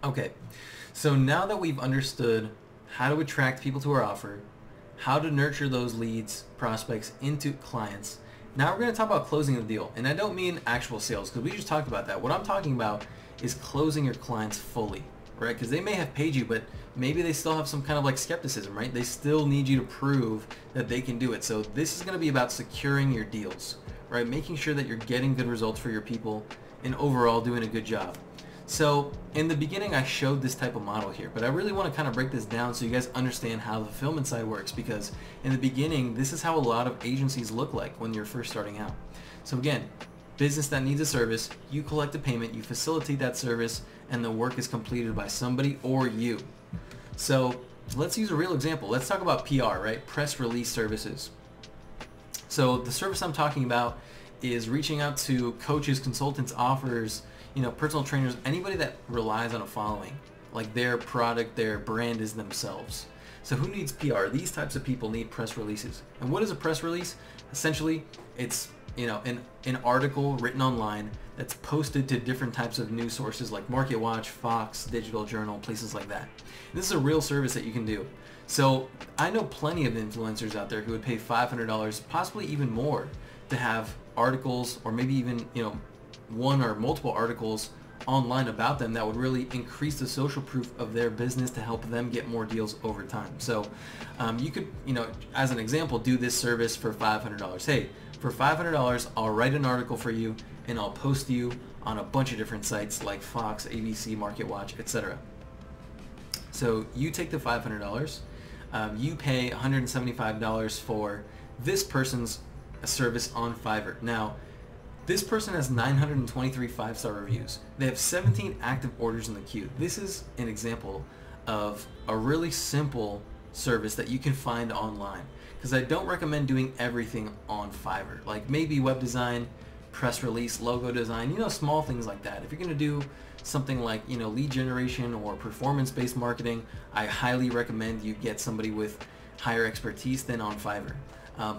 Okay, so now that we've understood how to attract people to our offer, how to nurture those leads, prospects into clients, now we're going to talk about closing the deal. And I don't mean actual sales because we just talked about that. What I'm talking about is closing your clients fully, right? Because they may have paid you, but maybe they still have some kind of like skepticism, right? They still need you to prove that they can do it. So this is going to be about securing your deals, right? Making sure that you're getting good results for your people and overall doing a good job. So in the beginning, I showed this type of model here, but I really want to kind of break this down so you guys understand how the fulfillment side works, because in the beginning, this is how a lot of agencies look like when you're first starting out. So again, business that needs a service, you collect a payment, you facilitate that service, and the work is completed by somebody or you. So let's use a real example. Let's talk about PR, right? Press release services. So the service I'm talking about is reaching out to coaches, consultants, offers, personal trainers, anybody that relies on a following, like their product, their brand is themselves. So who needs PR? These types of people need press releases. And what is a press release? Essentially, it's an article written online that's posted to different types of news sources like Market Watch, Fox, Digital Journal, places like that. This is a real service that you can do. So I know plenty of influencers out there who would pay $500, possibly even more, to have articles or maybe even one or multiple articles online about them that would really increase the social proof of their business to help them get more deals over time. So you could, as an example, do this service for $500. Hey, for $500, I'll write an article for you and I'll post you on a bunch of different sites like Fox, ABC, Market Watch, etc. So you take the $500, you pay $175 for this person's service on Fiverr. Now, this person has 923 5-star reviews. They have 17 active orders in the queue. This is an example of a really simple service that you can find online, because I don't recommend doing everything on Fiverr. Like maybe web design, press release, logo design, small things like that. If you're going to do something like, lead generation or performance-based marketing, I highly recommend you get somebody with higher expertise than on Fiverr.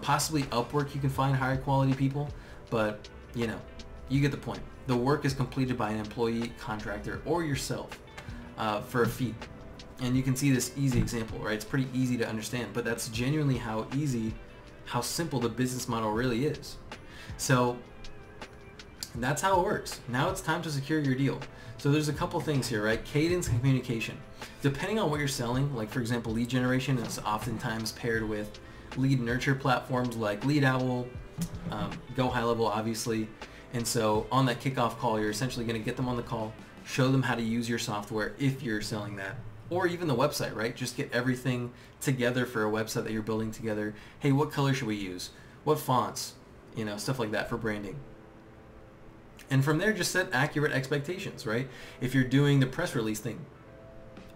Possibly Upwork, you can find higher quality people, but you get the point. The work is completed by an employee, contractor, or yourself for a fee. And you can see this easy example, right? It's pretty easy to understand, but that's genuinely how simple the business model really is. So that's how it works. Now it's time to secure your deal. So there's a couple things here, right? Cadence and communication. Depending on what you're selling, like for example, lead generation is oftentimes paired with lead nurture platforms like Lead Owl, Go High Level, obviously. And so on that kickoff call, you're essentially going to get them on the call, show them how to use your software if you're selling that, or even the website, right? Just get everything together for a website that you're building together. Hey, what color should we use? What fonts? Stuff like that for branding. And from there, just set accurate expectations, right? If you're doing the press release thing,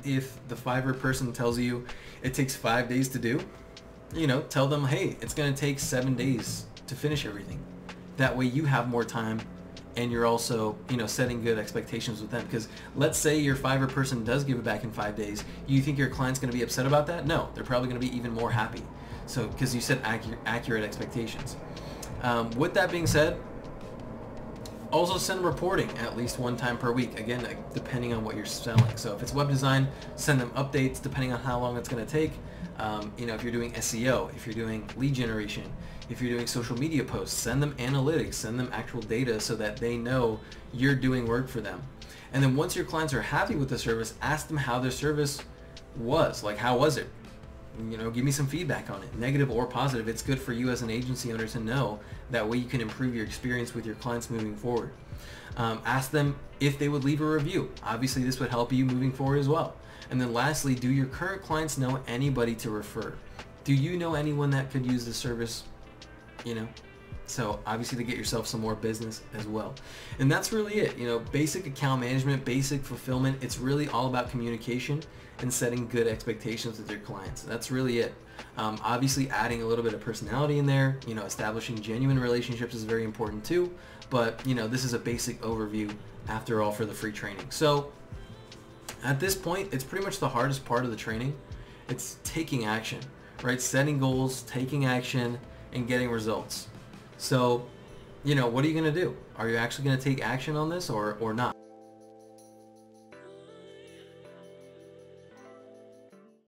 if the Fiverr person tells you it takes 5 days to do, tell them, hey, it's going to take 7 days to finish everything. That way you have more time and you're also, setting good expectations with them. Because let's say your Fiverr person does give it back in 5 days. You think your client's going to be upset about that? No, they're probably going to be even more happy. So, because you set accurate expectations. With that being said, also send reporting at least one time per week. Again, depending on what you're selling. So if it's web design, send them updates depending on how long it's going to take. If you're doing SEO, if you're doing lead generation, if you're doing social media posts, send them analytics, send them actual data so that they know you're doing work for them. And then once your clients are happy with the service, ask them how their service was. Like, how was it? Give me some feedback on it, negative or positive. It's good for you as an agency owner to know. That way you can improve your experience with your clients moving forward. Ask them if they would leave a review. Obviously, this would help you moving forward as well. And then lastly, do your current clients know anybody to refer? Do you know anyone that could use the service? So obviously to get yourself some more business as well. And that's really it. Basic account management, basic fulfillment. It's really all about communication and setting good expectations with your clients. That's really it. Obviously adding a little bit of personality in there, establishing genuine relationships is very important too. But this is a basic overview after all for the free training. So at this point, it's pretty much the hardest part of the training. It's taking action, right? Setting goals, taking action, and getting results. So, what are you going to do? Are you actually going to take action on this or not?